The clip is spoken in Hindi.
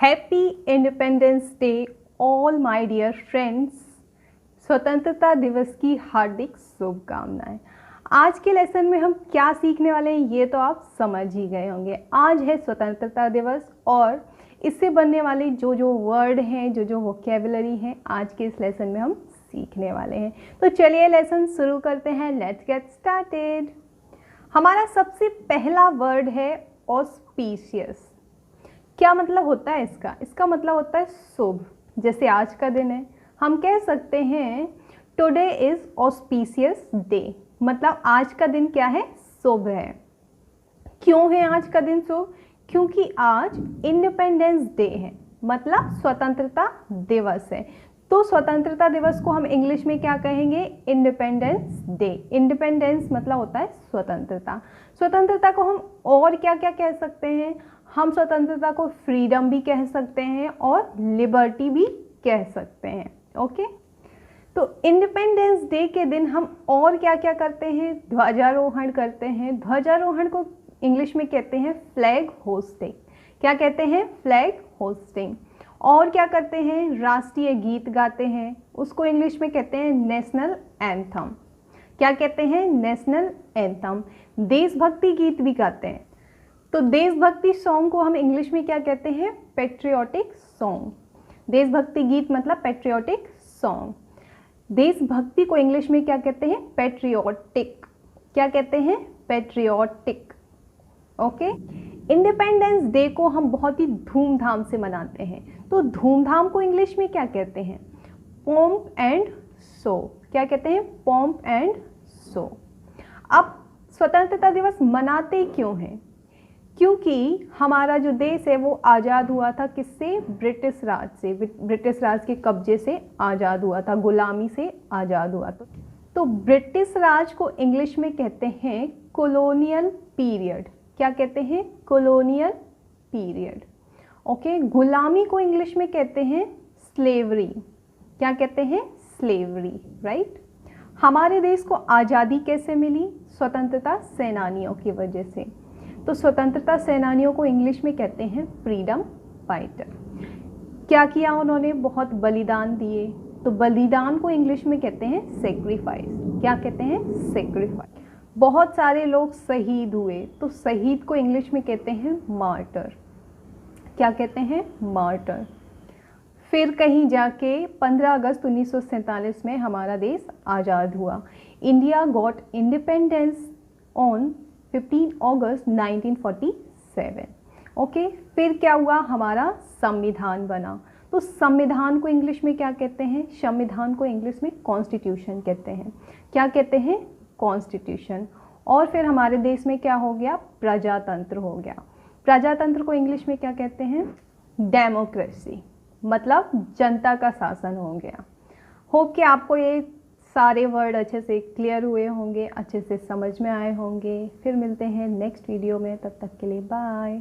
Happy Independence Day all my dear friends. स्वतंत्रता दिवस की हार्दिक शुभकामनाएं। आज के लेसन में हम क्या सीखने वाले हैं ये तो आप समझ ही गए होंगे। आज है स्वतंत्रता दिवस और इससे बनने वाले जो वर्ड हैं, जो वोकेबुलरी हैं, आज के इस लेसन में हम सीखने वाले हैं। तो चलिए लेसन शुरू करते हैं। Let's get started. हमारा सबसे पहला वर्ड है ऑस्पीशियस। क्या मतलब होता है इसका? इसका मतलब होता है शुभ। जैसे आज का दिन है, हम कह सकते हैं टुडे इज ऑस्पीशियस डे, मतलब आज का दिन क्या है? शुभ है। क्यों है आज का दिन शुभ? क्योंकि आज इंडिपेंडेंस डे है, मतलब स्वतंत्रता दिवस है। तो स्वतंत्रता दिवस को हम इंग्लिश में क्या कहेंगे? Independence day. इंडिपेंडेंस मतलब होता है स्वतंत्रता। स्वतंत्रता को हम और क्या क्या कह सकते हैं? हम स्वतंत्रता को फ्रीडम भी कह सकते हैं और लिबर्टी भी कह सकते हैं। ओके, तो इंडिपेंडेंस डे के दिन हम और क्या क्या करते हैं? ध्वजारोहण करते हैं। ध्वजारोहण को इंग्लिश में कहते हैं फ्लैग होस्टिंग। क्या कहते हैं? Flag hosting. और क्या करते हैं? राष्ट्रीय गीत गाते हैं, उसको इंग्लिश में कहते हैं नेशनल एंथम। क्या कहते हैं? National anthem. देशभक्ति गीत भी गाते हैं। तो देशभक्ति सॉन्ग को हम इंग्लिश में क्या कहते हैं? Patriotic song. देशभक्ति गीत मतलब पेट्रियोटिक सॉन्ग। देशभक्ति को इंग्लिश में क्या कहते हैं? पेट्रियोटिक। क्या कहते हैं? पेट्रियोटिक। ओके। इंडिपेंडेंस डे को हम बहुत ही धूमधाम से मनाते हैं। तो धूमधाम को इंग्लिश में क्या कहते हैं? Pomp and show. क्या कहते हैं? Pomp and show. अब स्वतंत्रता दिवस मनाते क्यों हैं? क्योंकि हमारा जो देश है वो आज़ाद हुआ था किससे? ब्रिटिश राज से। ब्रिटिश राज के कब्जे से आज़ाद हुआ था, गुलामी से आज़ाद हुआ था। तो ब्रिटिश राज को इंग्लिश में कहते हैं कॉलोनियल पीरियड। क्या कहते हैं? Colonial period. ओके। गुलामी को इंग्लिश में कहते हैं स्लेवरी। क्या कहते हैं? स्लेवरी। राइट। हमारे देश को आज़ादी कैसे मिली? स्वतंत्रता सेनानियों की वजह से। तो स्वतंत्रता सेनानियों को इंग्लिश में कहते हैं फ्रीडम फाइटर। क्या किया उन्होंने? बहुत बलिदान दिए। तो बलिदान को इंग्लिश में कहते हैं सेक्रीफाइस। क्या कहते हैं? सेक्रीफाइस। बहुत सारे लोग शहीद हुए, तो शहीद को इंग्लिश में कहते हैं मार्टर। क्या कहते हैं? मार्टर। फिर कहीं जाके 15 अगस्त 1947 में हमारा देश आज़ाद हुआ। India got independence on 15 August 1947। Okay. फिर क्या हुआ? हमारा संविधान बना। तो संविधान को इंग्लिश में क्या कहते हैं? संविधान को इंग्लिश में कॉन्स्टिट्यूशन कहते हैं। क्या कहते हैं? कॉन्स्टिट्यूशन। और फिर हमारे देश में क्या हो गया? प्रजातंत्र हो गया। प्रजातंत्र को इंग्लिश में क्या कहते हैं? डेमोक्रेसी, मतलब जनता का शासन हो गया। होप कि आपको ये सारे वर्ड अच्छे से क्लियर हुए होंगे, अच्छे से समझ में आए होंगे। फिर मिलते हैं नेक्स्ट वीडियो में, तब तक के लिए बाय।